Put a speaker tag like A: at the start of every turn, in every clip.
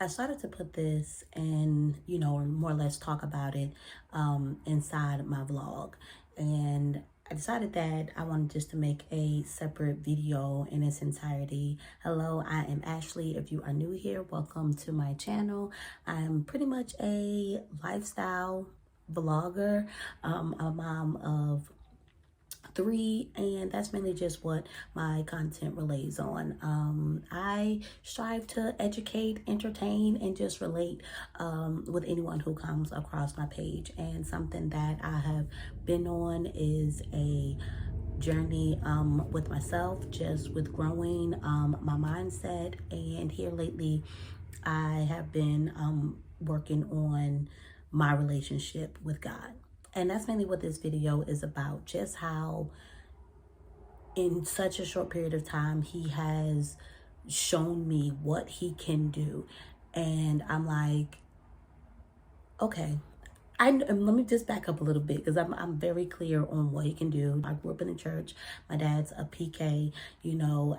A: I started to put this and, more or less talk about it inside my vlog. And I decided that I wanted just to make a separate video in its entirety. Hello, I am Ashley. If you are new here, welcome to my channel. I'm pretty much a lifestyle vlogger, a mom of three, and that's mainly just what my content relays on. I strive to educate, entertain, and just relate with anyone who comes across my page. And something that I have been on is a journey with myself, just with growing my mindset. And here lately I have been working on my relationship with God. And that's mainly what this video is about, just how in such a short period of time he has shown me what he can do. And I'm like, okay, let me just back up a little bit because I'm very clear on what he can do. I grew up in the church. My dad's a PK.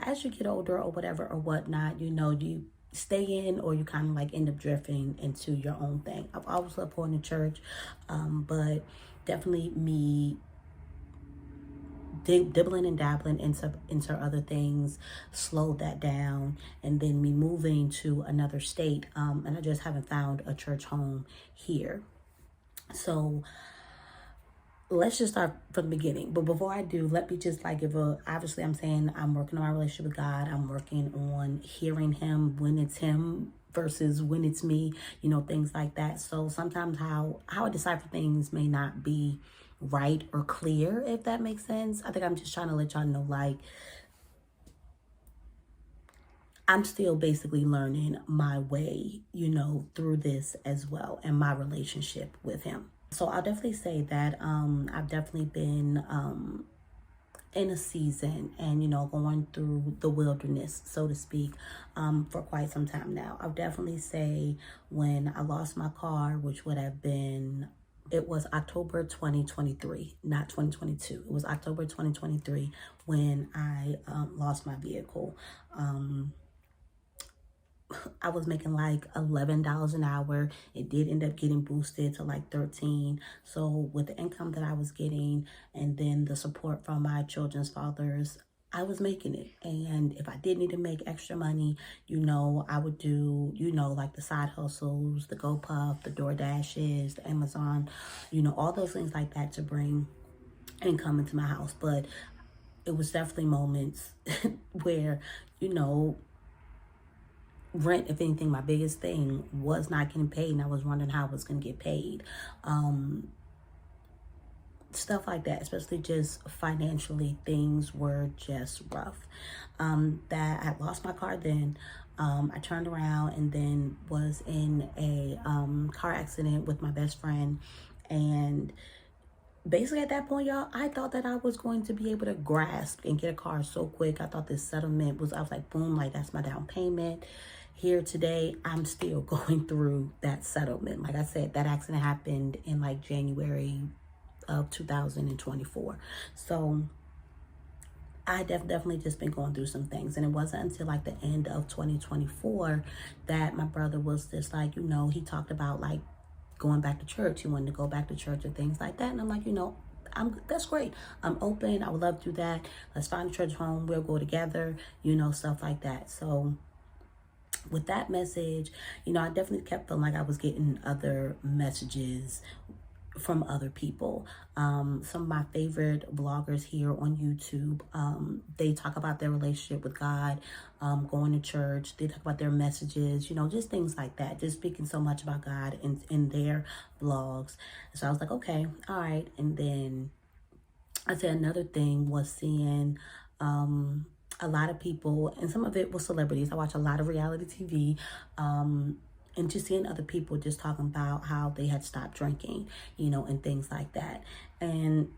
A: As you get older or whatever or whatnot, you stay in or you kind of like end up drifting into your own thing. I've always loved going to church, but definitely me dibbling and dabbling into other things slowed that down, and then me moving to another state, and I just haven't found a church home here. So let's just start from the beginning. But before I do, let me just obviously I'm saying I'm working on my relationship with God. I'm working on hearing him when it's him versus when it's me, things like that. So sometimes how I decipher things may not be right or clear, if that makes sense. I think I'm just trying to let y'all know, like, I'm still basically learning my way, through this as well, and my relationship with him. So I'll definitely say that I've definitely been in a season and, going through the wilderness, so to speak, for quite some time now. I'll definitely say when I lost my car, which would have been, it was October 2023, not 2022. It was October 2023 when I lost my vehicle. I was making like $11 an hour. It did end up getting boosted to like 13. So with the income that I was getting and then the support from my children's fathers, I was making it. And if I did need to make extra money, I would do, like the side hustles, the GoPuff, the DoorDashes, the Amazon, all those things like that to bring income into my house. But it was definitely moments where, rent, if anything, my biggest thing was not getting paid, and I was wondering how I was going to get paid. Stuff like that, especially just financially, things were just rough. That I lost my car then. I turned around and then was in a car accident with my best friend. And basically at that point, y'all, I thought that I was going to be able to grasp and get a car so quick. I thought this settlement was, I was like, boom, like that's my down payment. Here today, I'm still going through that settlement. Like I said, that accident happened in like January of 2024. So I definitely just been going through some things. And it wasn't until like the end of 2024 that my brother was just like, he talked about like going back to church. He wanted to go back to church and things like that. And I'm like, that's great. I'm open. I would love to do that. Let's find a church home. We'll go together, stuff like that. So with that message, I definitely kept feeling like I was getting other messages from other people. Some of my favorite vloggers here on YouTube, they talk about their relationship with God, going to church. They talk about their messages, just things like that, just speaking so much about God in their vlogs. So I was like, okay, all right. And then I'd say another thing was seeing a lot of people, and some of it was celebrities. I watch a lot of reality TV, and just seeing other people just talking about how they had stopped drinking, and things like that. And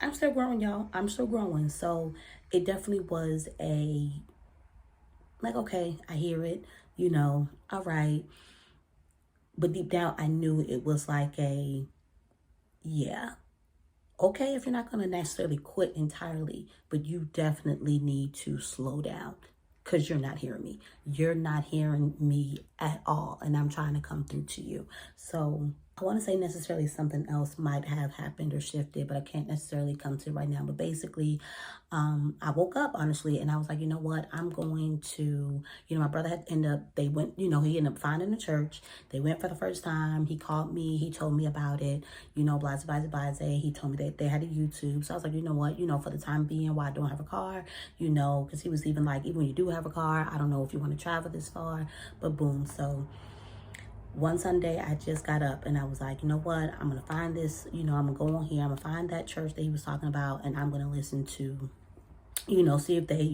A: I'm still growing, y'all. I'm still growing. So it definitely was like, okay, I hear it, all right. But deep down, I knew it was like yeah, okay, if you're not going to necessarily quit entirely, but you definitely need to slow down. because you're not hearing me. You're not hearing me at all, and I'm trying to come through to you. So I want to say necessarily something else might have happened or shifted, but I can't necessarily come to it right now. But basically, I woke up honestly, and I was like, you know what? I'm going to, my brother had ended up, they went, he ended up finding a church. They went for the first time. He called me. He told me about it, blase, blase, blase. He told me that they had a YouTube. So I was like, you know what? For the time being, while I don't have a car, because he was even like, even when you do have a car, I don't know if you want to travel this far, but boom. So one Sunday, I just got up and I was like, you know what? I'm going to find this, I'm going to go on here. I'm going to find that church that he was talking about, and I'm going to listen to, see if they,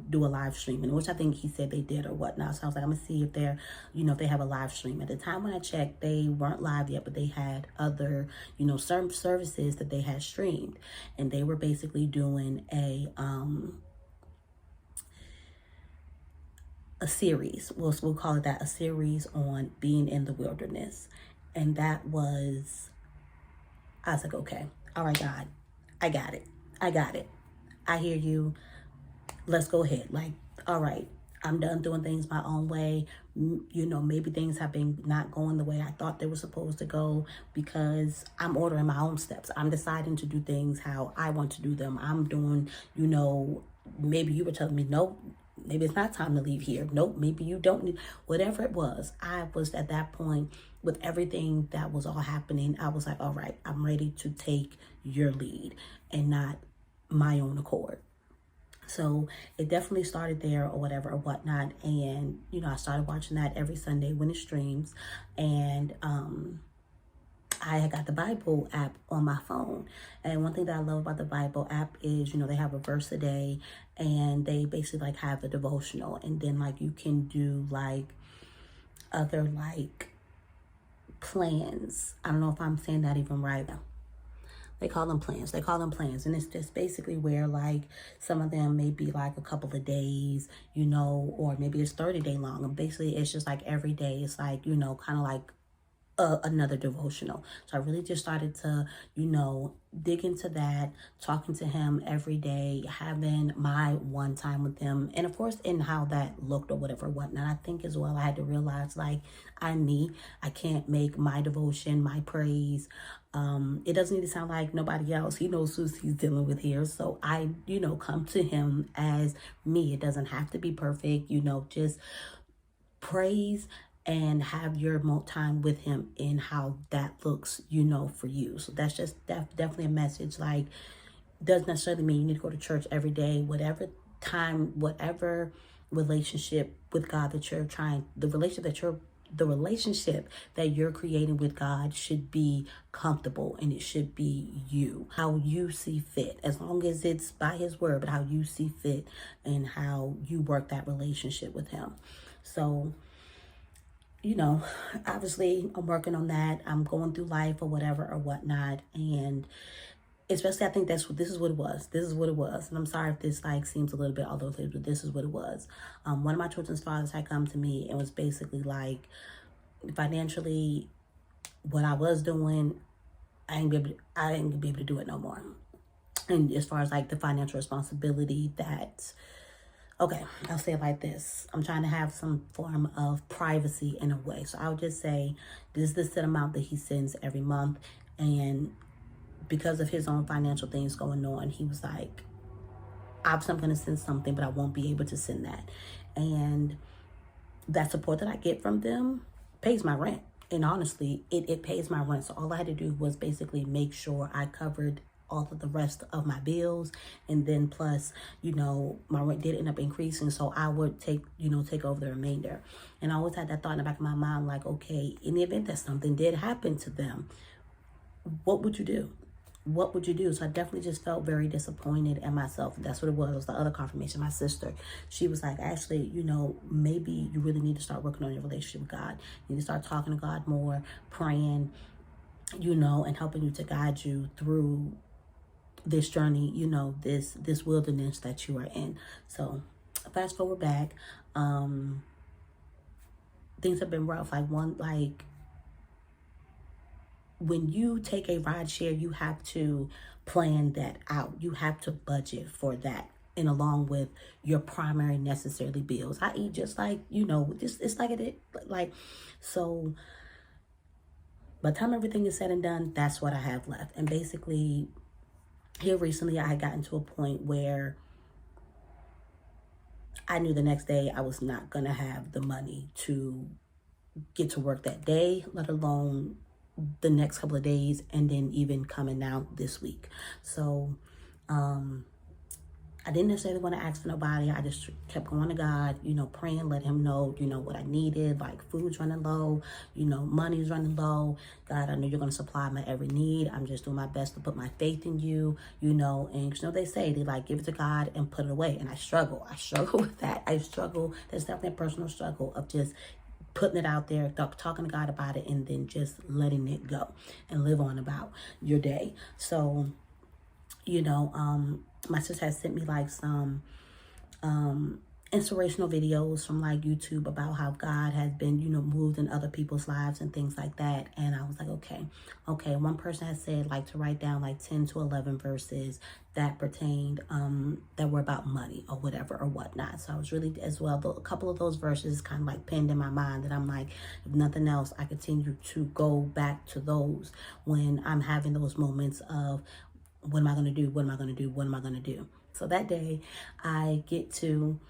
A: do a live streaming, which I think he said they did or whatnot. So I was like, I'm going to see if they're, if they have a live stream. At the time when I checked, they weren't live yet, but they had other, certain services that they had streamed. And they were basically doing a series, we'll call it that, a series on being in the wilderness. And that was, I was like, okay, all right, God, I got it. I hear you. Let's go ahead. Like, all right, I'm done doing things my own way. Maybe things have been not going the way I thought they were supposed to go, because I'm ordering my own steps. I'm deciding to do things how I want to do them. I'm doing, maybe you were telling me, nope, maybe it's not time to leave here. Nope, maybe you don't need, whatever it was. I was at that point with everything that was all happening. I was like, all right, I'm ready to take your lead and not my own accord. So it definitely started there or whatever or whatnot. And, I started watching that every Sunday when it streams. And, I had got the Bible app on my phone. And one thing that I love about the Bible app is, they have a verse a day, and they basically like have a devotional. And then like you can do like other like plans. I don't know if I'm saying that even right. They call them plans. And it's just basically where like some of them may be like a couple of days, or maybe it's 30 day long. And basically it's just like every day it's like, kind of like another devotional. So I really just started to, dig into that, talking to him every day, having my one time with him. And of course, in how that looked or whatever, whatnot, I think as well, I had to realize like I can't make my devotion, my praise. It doesn't need to sound like nobody else. He knows who he's dealing with here. So I, come to him as me. It doesn't have to be perfect, just praise and have your time with him in how that looks, for you. So that's just definitely a message. Like, doesn't necessarily mean you need to go to church every day, whatever time, whatever relationship with God that you're trying, the relationship that you're creating with God should be comfortable, and it should be you, how you see fit, as long as it's by his word, but how you see fit and how you work that relationship with him. So, obviously I'm working on that. I'm going through life or whatever or whatnot. And especially I think this is what it was. And I'm sorry if this like seems a little bit all over the place, but this is what it was. One of my children's fathers had come to me and was basically like, financially, what I was doing, I ain't be able to do it no more. And as far as like the financial responsibility that, okay, I'll say it like this. I'm trying to have some form of privacy in a way. So I would just say this is the set amount that he sends every month. And because of his own financial things going on, he was like, obviously I'm going to send something, but I won't be able to send that. And that support that I get from them pays my rent. And honestly, it pays my rent. So all I had to do was basically make sure I covered all of the rest of my bills. And then plus, my rent did end up increasing. So I would take over the remainder. And I always had that thought in the back of my mind, like, okay, in the event that something did happen to them, what would you do? So I definitely just felt very disappointed in myself. That's what it was. It was the other confirmation. My sister, she was like, actually, maybe you really need to start working on your relationship with God. You need to start talking to God more, praying, and helping you to guide you through this journey, this wilderness that you are in. So fast forward back, things have been rough. When you take a ride share, you have to plan that out. You have to budget for that and along with your primary necessary bills. I eat just like, just it's like it like so by the time everything is said and done, that's what I have left. And basically here recently I had gotten to a point where I knew the next day I was not gonna have the money to get to work that day, let alone the next couple of days, and then even coming out this week. So I didn't necessarily want to ask for nobody. I just kept going to God, praying, let him know, what I needed, like food's running low, money's running low. God, I know you're going to supply my every need. I'm just doing my best to put my faith in you, and they say, they like, give it to God and put it away. And I struggle with that. There's definitely a personal struggle of just putting it out there, talking to God about it, and then just letting it go and live on about your day. So, my sister has sent me like some inspirational videos from like YouTube about how God has been, moved in other people's lives and things like that. And I was like, okay. One person has said like to write down like 10 to 11 verses that pertained, that were about money or whatever or whatnot. So I was really, as well, a couple of those verses kind of like pinned in my mind that I'm like, if nothing else, I continue to go back to those when I'm having those moments of, what am I going to do? What am I going to do? What am I going to do? So that day I get to,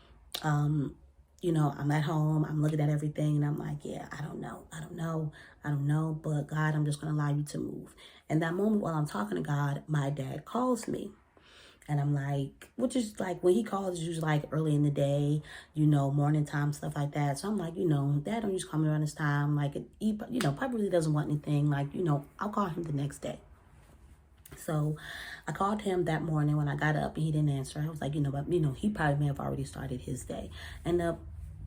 A: I'm at home, I'm looking at everything and I'm like, yeah, I don't know. But God, I'm just going to allow you to move. And that moment while I'm talking to God, my dad calls me. And I'm like, which is like, when he calls, it's usually like early in the day, morning time, stuff like that. So I'm like, Dad don't usually call me around this time. Like, he, probably really doesn't want anything. Like, I'll call him the next day. So I called him that morning when I got up and he didn't answer. I was like, but he probably may have already started his day. Ended up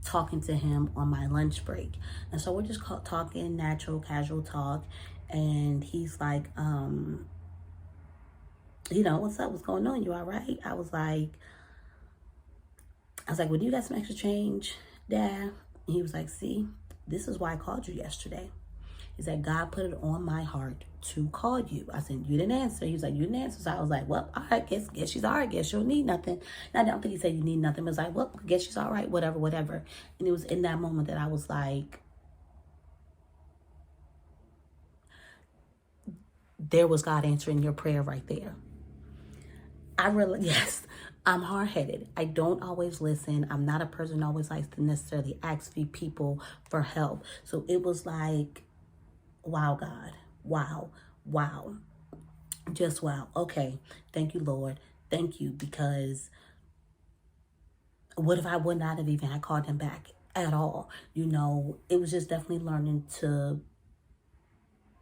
A: talking to him on my lunch break. And so we're just talking natural, casual talk. And he's like, what's up? What's going on? You all right? I was like, well, do you got some extra change, Dad? And he was like, see, this is why I called you yesterday. Is that God put it on my heart to call you. I said, you didn't answer. He was like, you didn't answer. So I was like, well, all right, guess she's all right. Guess she'll need nothing. And I don't think he said you need nothing. But I was like, well, guess she's all right, whatever. And it was in that moment that I was like, there was God answering your prayer right there. Yes, I'm hard-headed. I don't always listen. I'm not a person who always likes to necessarily ask people for help. So it was like, wow, God. Wow. Just wow. Okay. Thank you, Lord. Thank you. Because what if I would not have even had called him back at all? It was just definitely learning to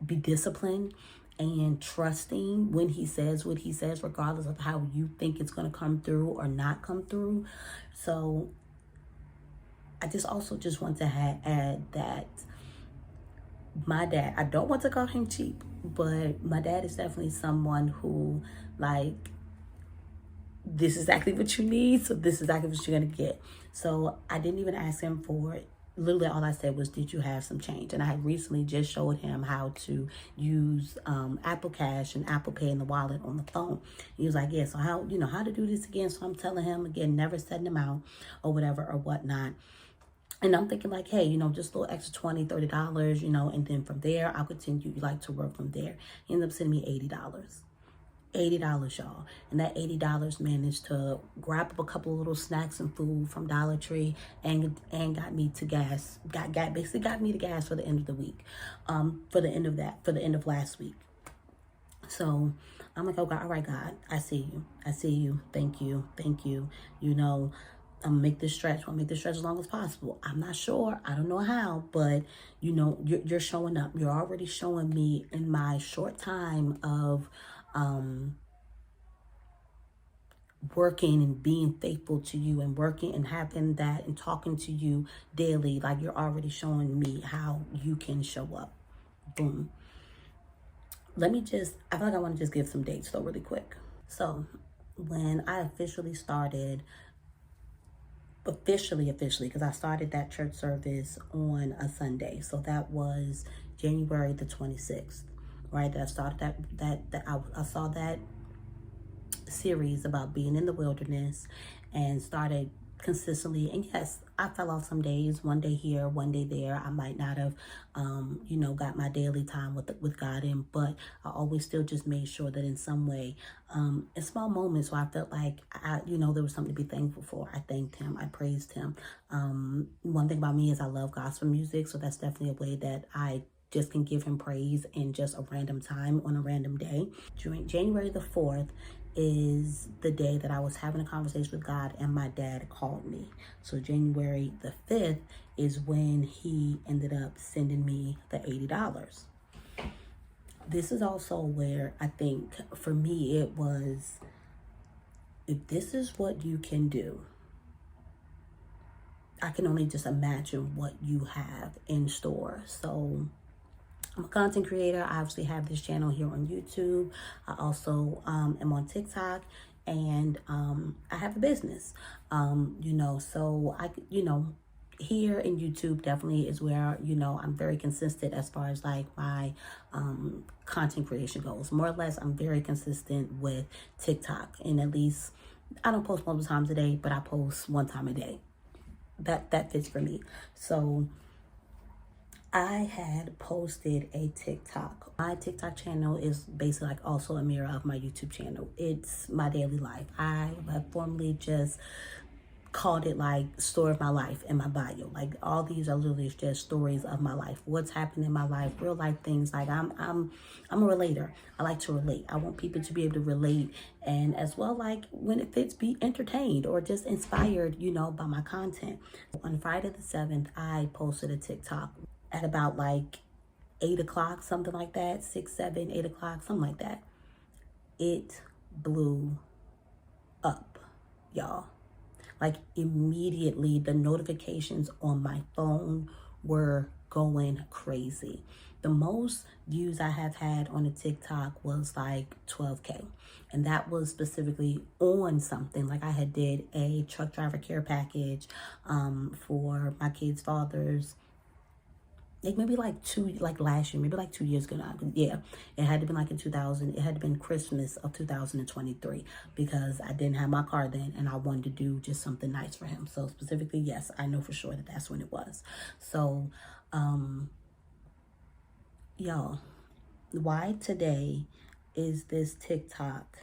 A: be disciplined and trusting when he says what he says, regardless of how you think it's going to come through or not come through. So I just want to add that my dad, I don't want to call him cheap, but my dad is definitely someone who, like, this is exactly what you need, so this is exactly what you're going to get. So I didn't even ask him for it. Literally all I said was, did you have some change? And I had recently just showed him how to use Apple Cash and Apple Pay in the wallet on the phone. He was like, yeah, so how to do this again? So I'm telling him again, never setting him out or whatever or whatnot. And I'm thinking like, hey, just a little extra $20, $30, and then from there, I'll continue to work from there. He ended up sending me $80. $80, y'all. And that $80 managed to grab up a couple of little snacks and food from Dollar Tree and got me to gas. Basically got me to gas for the end of the week. For the end of last week. So I'm like, oh God, all right, God, I see you. Thank you. I'm gonna make this stretch. I'll make this stretch as long as possible. I'm not sure. I don't know how, but you're showing up. You're already showing me in my short time of working and being faithful to you and working and having that and talking to you daily. Like, you're already showing me how you can show up. Boom. I feel like I want to just give some dates though really quick. So when I officially, because I started that church service on a Sunday. So that was January the 26th, right? That I started I saw that series about being in the wilderness and started consistently. And yes, I fell off some days, one day here, one day there. I might not have, got my daily time with God in, but I always still just made sure that in some way, in small moments where I felt like there was something to be thankful for, I thanked Him, I praised Him. One thing about me is I love gospel music, so that's definitely a way that I just can give Him praise in just a random time on a random day. During January the 4th is the day that I was having a conversation with God and my dad called me. So January the 5th is when he ended up sending me the $80. This is also where I think for me it was, if this is what you can do, I can only just imagine what you have in store. So I'm a content creator. I obviously have this channel here on YouTube. I also am on TikTok, and I have a business. So here in YouTube definitely is where, I'm very consistent as far as like my content creation goes. More or less, I'm very consistent with TikTok, and at least I don't post multiple times a day, but I post one time a day. That fits for me. So I had posted a TikTok. My TikTok channel is basically like also a mirror of my YouTube channel. It's my daily life. I have formerly just called it like story of my life in my bio. Like all these are literally just stories of my life. What's happened in my life, real life things. Like I'm a relator. I like to relate. I want people to be able to relate, and as well, like when it fits, be entertained or just inspired, by my content. On Friday the 7th, I posted a TikTok at about like 8 o'clock, something like that, 6, 7, 8 o'clock, something like that. It blew up, y'all. Like immediately, the notifications on my phone were going crazy. The most views I have had on a TikTok was like 12K. And that was specifically on something. Like I had did a truck driver care package for my kids' fathers. Like maybe like last year, maybe like 2 years ago now. Yeah, it had to be like in 2000. It had to been Christmas of 2023 because I didn't have my car then, and I wanted to do just something nice for him. So specifically, yes, I know for sure that that's when it was. So, y'all, why today is this TikTok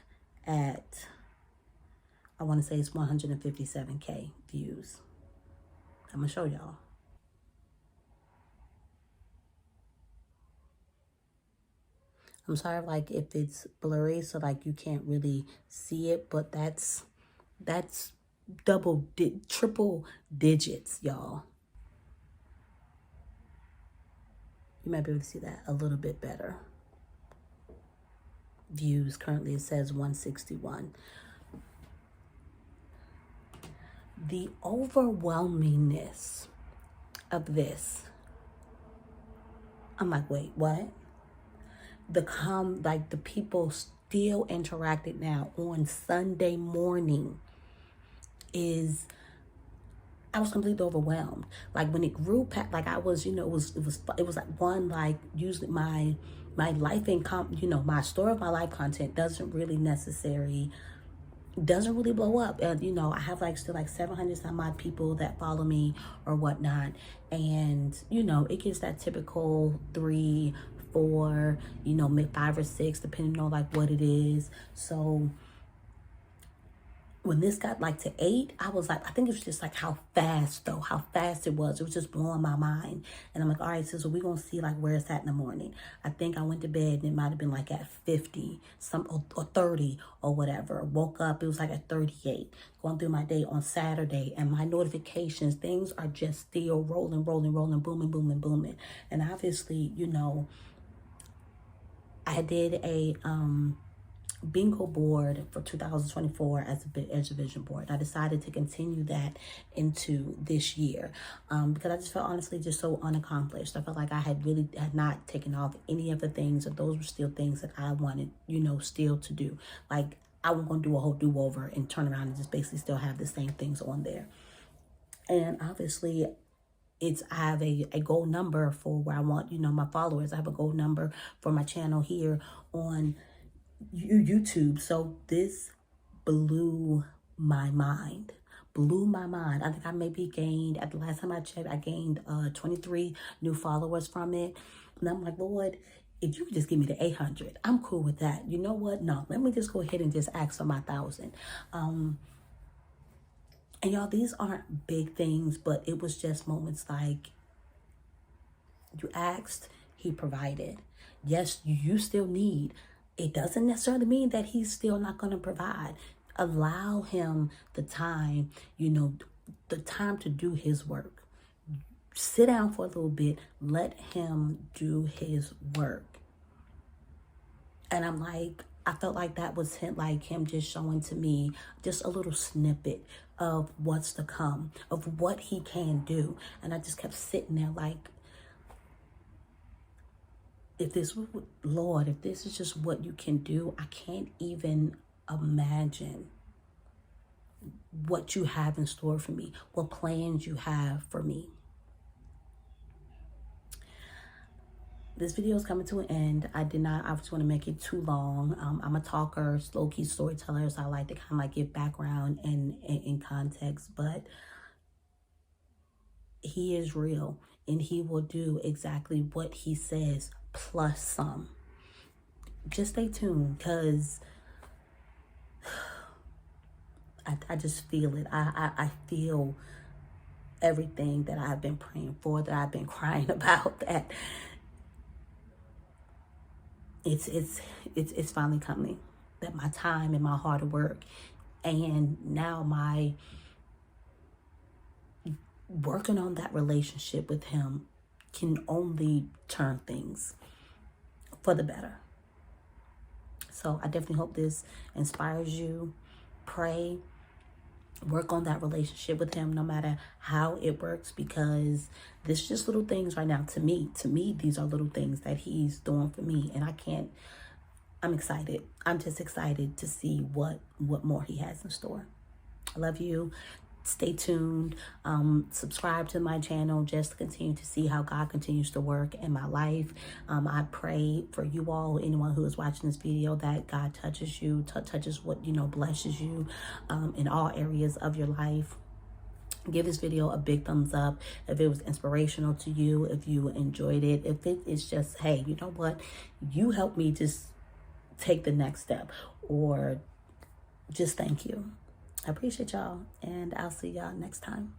A: at, I want to say it's 157K views. I'm gonna show y'all. I'm sorry, like if it's blurry, so like you can't really see it, but that's triple digits, y'all. You might be able to see that a little bit better. Views currently it says 161. The overwhelmingness of this, I'm like, wait, what? The people still interacted now on Sunday morning is, I was completely overwhelmed. Like when it grew past, like I was, it was like one, like usually my life income, my story of my life content doesn't really blow up. And I have like still like 700 some odd people that follow me or whatnot, and it gets that typical 3, 4, maybe 5 or 6 depending on like what it is. So when this got like to 8, I was like, I think it was just like how fast it was. It was just blowing my mind. And I'm like, all right, so we're going to see like where it's at in the morning. I think I went to bed and it might have been like at 50 or 30 or whatever. Woke up, it was like at 38. Going through my day on Saturday, and my notifications, things are just still rolling, booming, booming. And obviously, I did a bingo board for 2024 as a vision board. I decided to continue that into this year because I just felt honestly just so unaccomplished. I felt like I had not taken off any of the things, and those were still things that I wanted, still to do. Like I was going to do a whole do-over and turn around and just basically still have the same things on there. And obviously I have a goal number for where I want, my followers. I have a goal number for my channel here on YouTube. So this blew my mind. Blew my mind. I think I maybe gained, at the last time I checked, I gained 23 new followers from it. And I'm like, Lord, if you could just give me the 800, I'm cool with that. You know what? No, let me just go ahead and just ask for my 1,000. And y'all, these aren't big things, but it was just moments like, you asked, he provided. Yes, you still need. It doesn't necessarily mean that he's still not going to provide. Allow him the time, the time to do his work. Sit down for a little bit. Let him do his work. And I'm like, I felt like that was him just showing to me just a little snippet of what's to come, of what he can do. And I just kept sitting there like, if this is just what you can do, I can't even imagine what you have in store for me, what plans you have for me. This video is coming to an end. I just want to make it too long. I'm a talker, low-key storyteller, so I like to kind of give background and context, but he is real and he will do exactly what he says plus some. Just stay tuned, because I just feel it. I feel everything that I've been praying for, that I've been crying about, that it's finally coming. That my time and my hard work and now my working on that relationship with him can only turn things for the better. So I definitely hope this inspires you. Pray, work on that relationship with him, no matter how it works, because this is just little things right now. To me, these are little things that he's doing for me, and I'm excited. I'm just excited to see what more he has in store. I love you. Stay tuned. Subscribe to my channel just to continue to see how God continues to work in my life. I pray for you all, anyone who is watching this video, that God touches you, touches what, blesses you in all areas of your life. Give this video a big thumbs up if it was inspirational to you, if you enjoyed it, if it is just, hey, you know what, you helped me just take the next step, or just thank you. I appreciate y'all, and I'll see y'all next time.